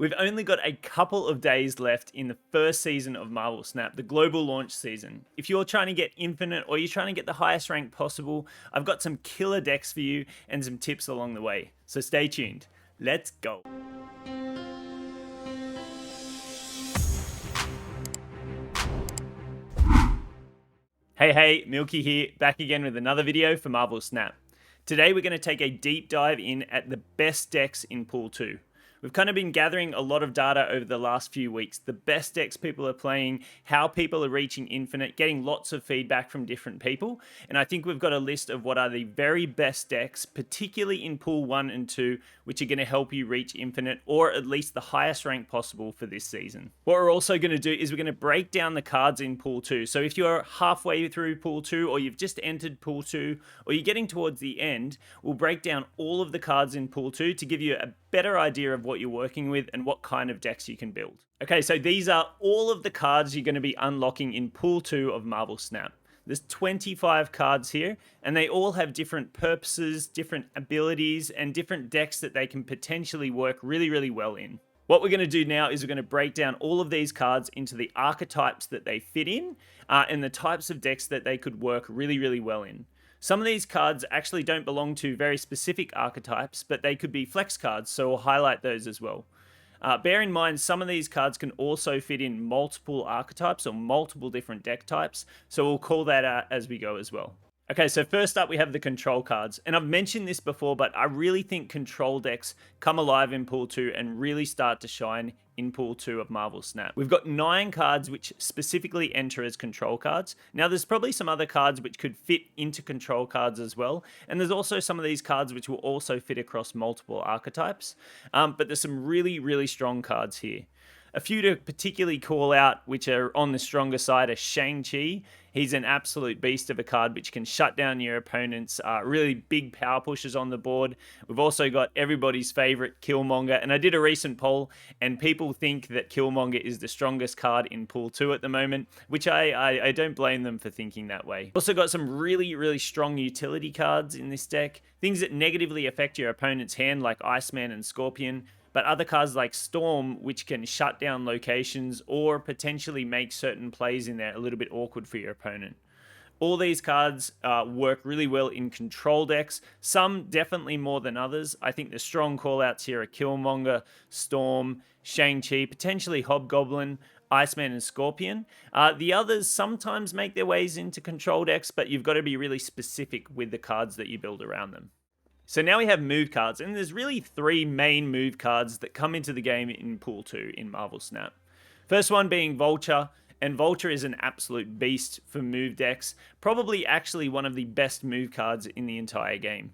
We've only got a couple of days left in the first season of Marvel Snap, the global launch season. If you're trying to get Infinite or you're trying to get the highest rank possible, I've got some killer decks for you and some tips along the way. So stay tuned. Let's go. Hey, Milky here, back again with another video for Marvel Snap. Today we're going to take a deep dive in at the best decks in Pool 2. We've kind of been gathering a lot of data over the last few weeks, the best decks people are playing, how people are reaching Infinite, getting lots of feedback from different people, and I think we've got a list of what are the very best decks, particularly in Pool 1 and 2, which are going to help you reach Infinite, or at least the highest rank possible for this season. What we're also going to do is we're going to break down the cards in Pool 2, so if you're halfway through Pool 2, or you've just entered Pool 2, or you're getting towards the end, we'll break down all of the cards in Pool 2 to give you a better idea of what you're working with and what kind of decks you can build. Okay, so these are all of the cards you're going to be unlocking in Pool 2 of Marvel Snap. There's 25 cards here, and they all have different purposes, different abilities, and different decks that they can potentially work really, really well in. What we're going to do now is we're going to break down all of these cards into the archetypes that they fit in, and the types of decks that they could work really, really well in. Some of these cards actually don't belong to very specific archetypes, but they could be flex cards, so we'll highlight those as well. Bear in mind, some of these cards can also fit in multiple archetypes or multiple different deck types, so we'll call that out as we go as well. Okay, so first up we have the control cards, and I've mentioned this before, but I really think control decks come alive in Pool 2 and really start to shine in Pool 2 of Marvel Snap. We've got 9 cards which specifically enter as control cards. Now there's probably some other cards which could fit into control cards as well, and there's also some of these cards which will also fit across multiple archetypes, but there's some really, really strong cards here. A few to particularly call out, which are on the stronger side, are Shang-Chi. He's an absolute beast of a card which can shut down your opponent's really big power pushes on the board. We've also got everybody's favorite Killmonger, and I did a recent poll, and people think that Killmonger is the strongest card in Pool 2 at the moment, which I don't blame them for thinking that way. Also got some really, really strong utility cards in this deck, things that negatively affect your opponent's hand like Iceman and Scorpion, but other cards like Storm, which can shut down locations or potentially make certain plays in there a little bit awkward for your opponent. All these cards work really well in control decks, some definitely more than others. I think the strong callouts here are Killmonger, Storm, Shang-Chi, potentially Hobgoblin, Iceman and Scorpion. The others sometimes make their ways into control decks, but you've got to be really specific with the cards that you build around them. So now we have move cards, and there's really 3 main move cards that come into the game in Pool 2 in Marvel Snap. First one being Vulture, and Vulture is an absolute beast for move decks, probably actually one of the best move cards in the entire game.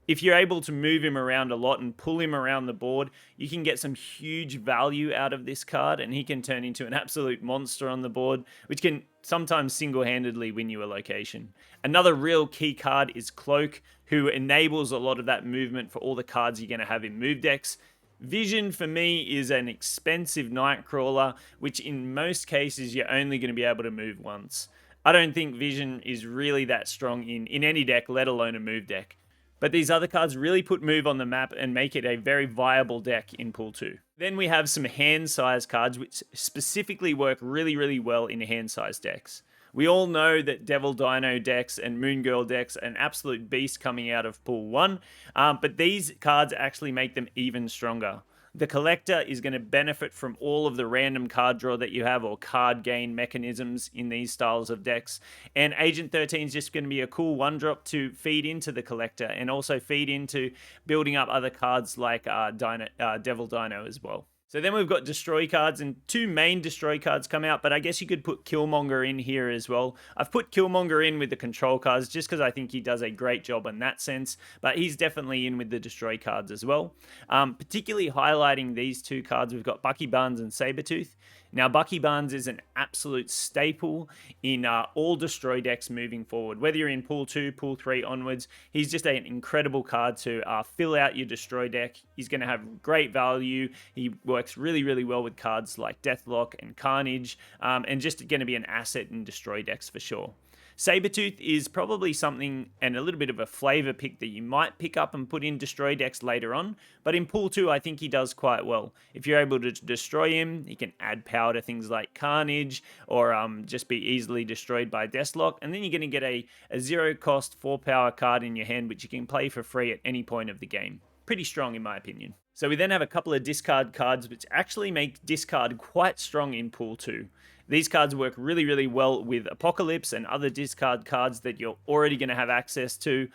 If you're able to move him around a lot and pull him around the board, you can get some huge value out of this card, and he can turn into an absolute monster on the board, which can sometimes single-handedly win you a location. Another real key card is Cloak, who enables a lot of that movement for all the cards you're going to have in move decks. Vision, for me, is an expensive Nightcrawler, which in most cases you're only going to be able to move once. I don't think Vision is really that strong in any deck, let alone a move deck. But these other cards really put move on the map and make it a very viable deck in Pool 2. Then we have some hand-size cards which specifically work really, really well in hand-size decks. We all know that Devil Dino decks and Moon Girl decks are an absolute beast coming out of Pool 1, but these cards actually make them even stronger. The collector is going to benefit from all of the random card draw that you have or card gain mechanisms in these styles of decks. And Agent 13 is just going to be a cool 1-drop to feed into the collector and also feed into building up other cards like Devil Dino as well. So then we've got Destroy cards, and 2 main Destroy cards come out, but I guess you could put Killmonger in here as well. I've put Killmonger in with the control cards just because I think he does a great job in that sense, but he's definitely in with the Destroy cards as well. Particularly highlighting these 2 cards, we've got Bucky Barnes and Sabretooth. Now, Bucky Barnes is an absolute staple in all Destroy decks moving forward. Whether you're in Pool 2, Pool 3 onwards, he's just an incredible card to fill out your Destroy deck. He's going to have great value. He works really, really well with cards like Deathlock and Carnage, and just going to be an asset in Destroy decks for sure. Sabretooth is probably something and a little bit of a flavor pick that you might pick up and put in destroy decks later on, but in pool 2 I think he does quite well. If you're able to destroy him, he can add power to things like Carnage or just be easily destroyed by Deathlock, and then you're going to get a 0 cost 4 power card in your hand which you can play for free at any point of the game. Pretty strong in my opinion. So we then have a couple of discard cards which actually make discard quite strong in pool 2. These cards work really, really well with Apocalypse and other discard cards that you're already going to have access to.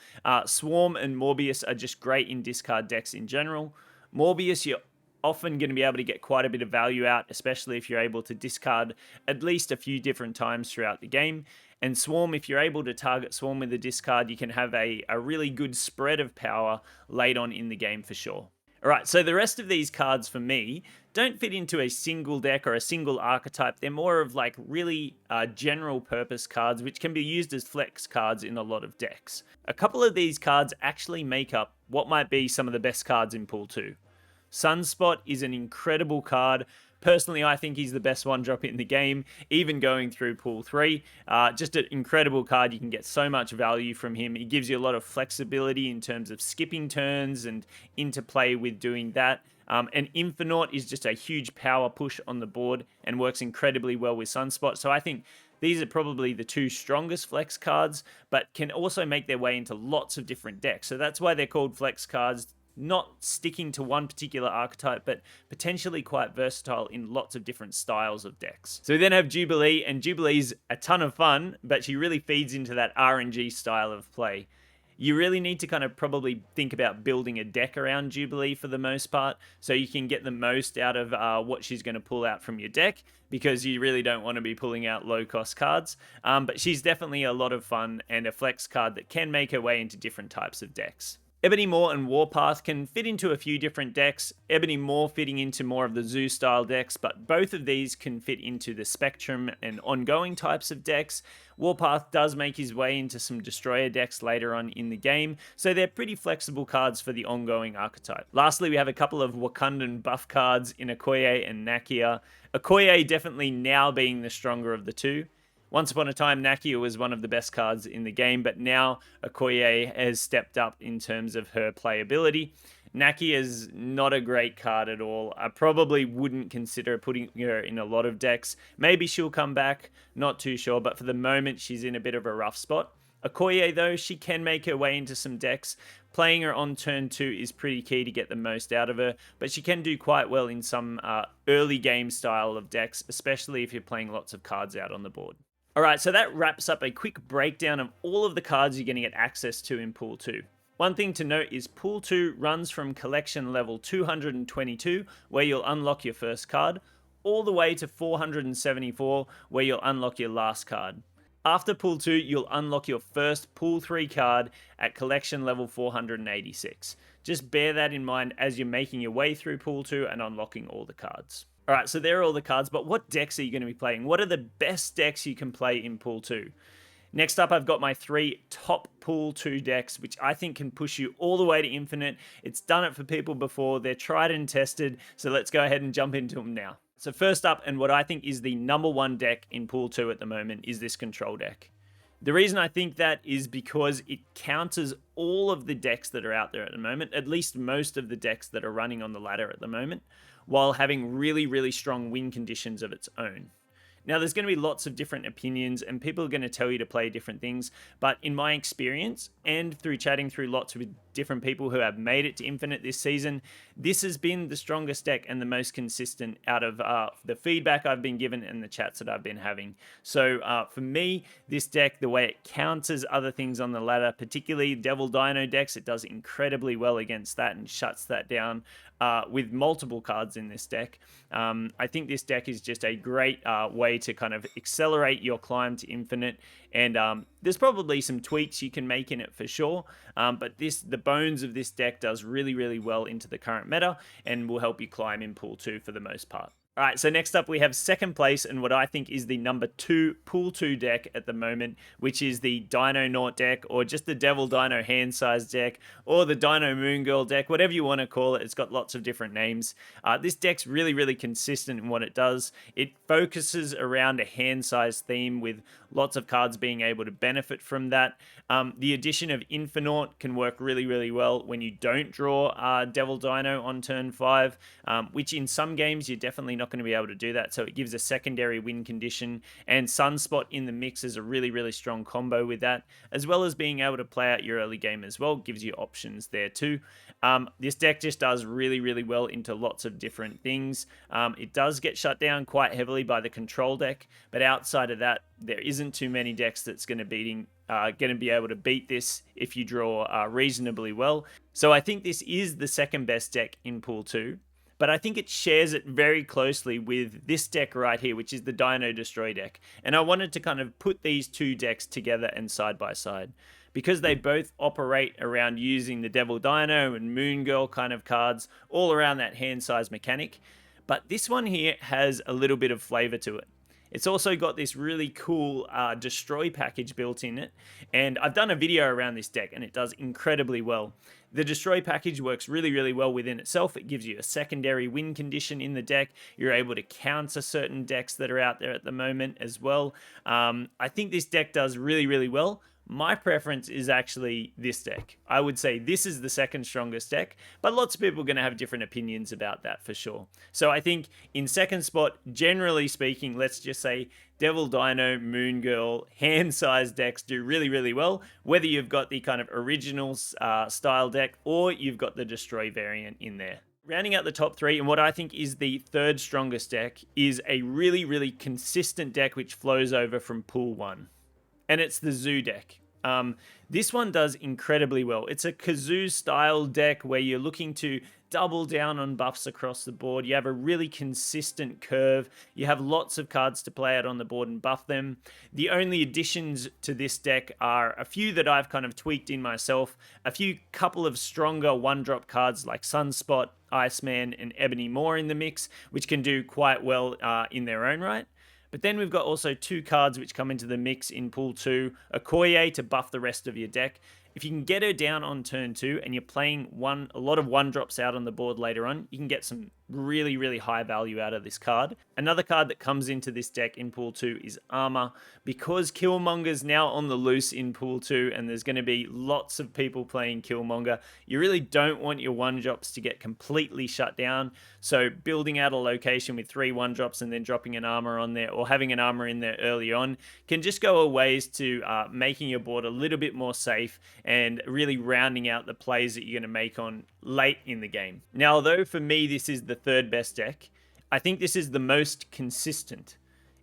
Swarm and Morbius are just great in discard decks in general. Morbius, you're often going to be able to get quite a bit of value out, especially if you're able to discard at least a few different times throughout the game. And Swarm, if you're able to target Swarm with a discard, you can have a really good spread of power late on in the game for sure. Alright, so the rest of these cards for me don't fit into a single deck or a single archetype. They're more of like really general purpose cards which can be used as flex cards in a lot of decks. A couple of these cards actually make up what might be some of the best cards in Pool 2. Sunspot is an incredible card. Personally, I think he's the best one-drop in the game, even going through Pool 3. Just an incredible card. You can get so much value from him. He gives you a lot of flexibility in terms of skipping turns and interplay with doing that. And Infinite is just a huge power push on the board and works incredibly well with Sunspot. So I think these are probably the two strongest flex cards, but can also make their way into lots of different decks. So that's why they're called flex cards. Not sticking to one particular archetype, but potentially quite versatile in lots of different styles of decks. So we then have Jubilee, and Jubilee's a ton of fun, but she really feeds into that RNG style of play. You really need to kind of probably think about building a deck around Jubilee for the most part, so you can get the most out of what she's going to pull out from your deck, because you really don't want to be pulling out low-cost cards. But she's definitely a lot of fun and a flex card that can make her way into different types of decks. Ebony Maw and Warpath can fit into a few different decks, Ebony Maw fitting into more of the Zoo style decks, but both of these can fit into the Spectrum and ongoing types of decks. Warpath does make his way into some Destroyer decks later on in the game, so they're pretty flexible cards for the ongoing archetype. Lastly, we have a couple of Wakandan buff cards in Okoye and Nakia. Okoye definitely now being the stronger of the two. Once upon a time, Nakia was one of the best cards in the game, but now Okoye has stepped up in terms of her playability. Nakia is not a great card at all. I probably wouldn't consider putting her in a lot of decks. Maybe she'll come back, not too sure, but for the moment, she's in a bit of a rough spot. Okoye, though, she can make her way into some decks. Playing her on turn 2 is pretty key to get the most out of her, but she can do quite well in some early game style of decks, especially if you're playing lots of cards out on the board. Alright, so that wraps up a quick breakdown of all of the cards you're going to get access to in Pool 2. One thing to note is Pool 2 runs from collection level 222, where you'll unlock your first card, all the way to 474, where you'll unlock your last card. After Pool 2, you'll unlock your first Pool 3 card at collection level 486. Just bear that in mind as you're making your way through Pool 2 and unlocking all the cards. Alright, so there are all the cards, but what decks are you going to be playing? What are the best decks you can play in Pool 2? Next up, I've got my 3 top Pool 2 decks, which I think can push you all the way to infinite. It's done it for people before, they're tried and tested, so let's go ahead and jump into them now. So first up, and what I think is the number 1 deck in Pool 2 at the moment, is this control deck. The reason I think that is because it counters all of the decks that are out there at the moment, at least most of the decks that are running on the ladder at the moment, while having really, really strong win conditions of its own. Now, there's going to be lots of different opinions and people are going to tell you to play different things, but in my experience and through chatting through lots of different people who have made it to Infinite this season, this has been the strongest deck and the most consistent out of the feedback I've been given and the chats that I've been having. So for me, this deck, the way it counters other things on the ladder, particularly Devil Dino decks, it does incredibly well against that and shuts that down with multiple cards in this deck. I think this deck is just a great way to kind of accelerate your climb to Infinite, and there's probably some tweaks you can make in it for sure, but the bones of this deck does really, really well into the current meta and will help you climb in Pool 2 for the most part. All right, so next up we have second place and what I think is the number 2 Pool 2 deck at the moment, which is the Dino-naut deck, or just the Devil Dino hand size deck, or the Dino Moon Girl deck, whatever you want to call it. It's got lots of different names. This deck's really, really consistent in what it does. It focuses around a hand size theme with lots of cards being able to benefit from that. The addition of Infinaut can work really, really well when you don't draw Devil Dino on turn 5, which in some games you're definitely not going to be able to do that, so it gives a secondary win condition, and Sunspot in the mix is a really, really strong combo with that, as well as being able to play out your early game as well, gives you options there too. This deck just does really, really well into lots of different things. It does get shut down quite heavily by the control deck, but outside of that, there isn't too many decks that's going to be able to beat this if you draw reasonably well. So I think this is the second best deck in Pool 2. But I think it shares it very closely with this deck right here, which is the Dino Destroy deck. And I wanted to kind of put these two decks together and side by side, because they both operate around using the Devil Dino and Moon Girl kind of cards all around that hand size mechanic. But this one here has a little bit of flavor to it. It's also got this really cool destroy package built in it, and I've done a video around this deck and it does incredibly well. The destroy package works really, really well within itself. It gives you a secondary win condition in the deck. You're able to counter certain decks that are out there at the moment as well. I think this deck does really, really well. My preference is actually this deck. I would say this is the second strongest deck, but lots of people are going to have different opinions about that for sure. So I think in second spot, generally speaking, let's just say Devil Dino, Moon Girl, hand-sized decks do really, really well, whether you've got the kind of original style deck or you've got the Destroy variant in there. Rounding out the top 3, and what I think is the third strongest deck, is a really, really consistent deck which flows over from Pool 1. And it's the Zoo deck. This one does incredibly well. It's a Kazoo style deck where you're looking to double down on buffs across the board. You have a really consistent curve. You have lots of cards to play out on the board and buff them. The only additions to this deck are a few that I've kind of tweaked in myself. A few couple of stronger one-drop cards like Sunspot, Iceman, and Ebony Moore in the mix, which can do quite well in their own right. But then we've got also 2 cards which come into the mix in Pool 2. Okoye to buff the rest of your deck. If you can get her down on turn 2 and you're playing a lot of one-drops out on the board later on, you can get some really, really high value out of this card. Another card that comes into this deck in Pool 2 is Armor. Because Killmonger's now on the loose in Pool 2 and there's going to be lots of people playing Killmonger, you really don't want your one-drops to get completely shut down. So building out a location with 3 one-drops and then dropping an Armor on there, or having an Armor in there early on, can just go a ways to making your board a little bit more safe and really rounding out the plays that you're going to make on late in the game. Now, although for me this is the third best deck, I think this is the most consistent.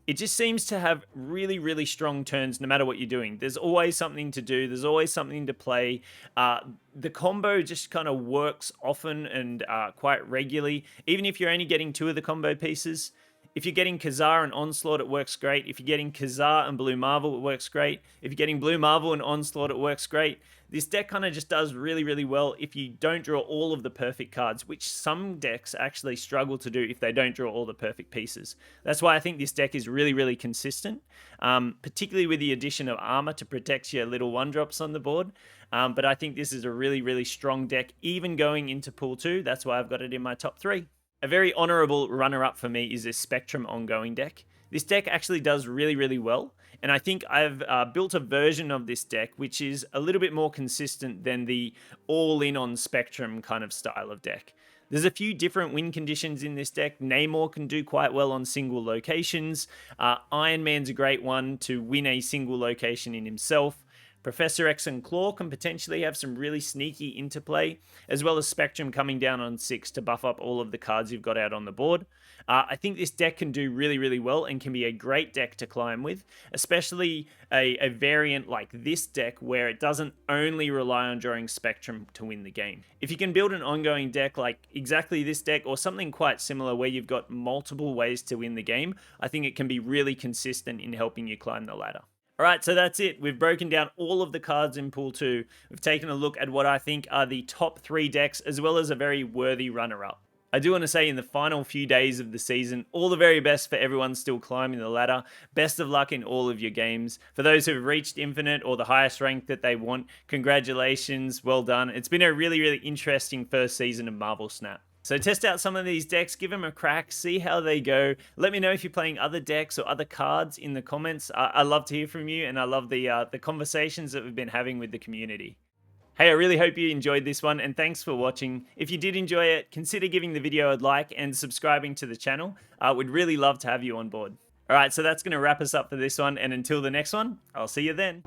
It just seems to have really, really strong turns no matter what you're doing. There's always something to do. There's always something to play. The combo just kind of works often and quite regularly. Even if you're only getting 2 of the combo pieces. If you're getting Kazar and Onslaught, it works great. If you're getting Kazar and Blue Marvel, it works great. If you're getting Blue Marvel and Onslaught, it works great. This deck kind of just does really, really well if you don't draw all of the perfect cards, which some decks actually struggle to do if they don't draw all the perfect pieces. That's why I think this deck is really, really consistent, particularly with the addition of Armor to protect your little one-drops on the board. But I think this is a really, really strong deck, even going into Pool 2. That's why I've got it in my top 3. A very honorable runner-up for me is this Spectrum ongoing deck. This deck actually does really, really well, and I think I've built a version of this deck which is a little bit more consistent than the all-in on Spectrum kind of style of deck. There's a few different win conditions in this deck. Namor can do quite well on single locations. Iron Man's a great one to win a single location in himself. Professor X and Claw can potentially have some really sneaky interplay, as well as Spectrum coming down on 6 to buff up all of the cards you've got out on the board. I think this deck can do really, really well and can be a great deck to climb with, especially a variant like this deck where it doesn't only rely on drawing Spectrum to win the game. If you can build an ongoing deck like exactly this deck or something quite similar where you've got multiple ways to win the game, I think it can be really consistent in helping you climb the ladder. Alright, so that's it. We've broken down all of the cards in Pool 2. We've taken a look at what I think are the top 3 decks, as well as a very worthy runner-up. I do want to say in the final few days of the season, all the very best for everyone still climbing the ladder. Best of luck in all of your games. For those who have reached Infinite or the highest rank that they want, congratulations, well done. It's been a really, really interesting first season of Marvel Snap. So test out some of these decks, give them a crack, see how they go. Let me know if you're playing other decks or other cards in the comments. I love to hear from you, and I love the conversations that we've been having with the community. Hey, I really hope you enjoyed this one, and thanks for watching. If you did enjoy it, consider giving the video a like and subscribing to the channel. We'd really love to have you on board. All right, so that's going to wrap us up for this one, and until the next one, I'll see you then.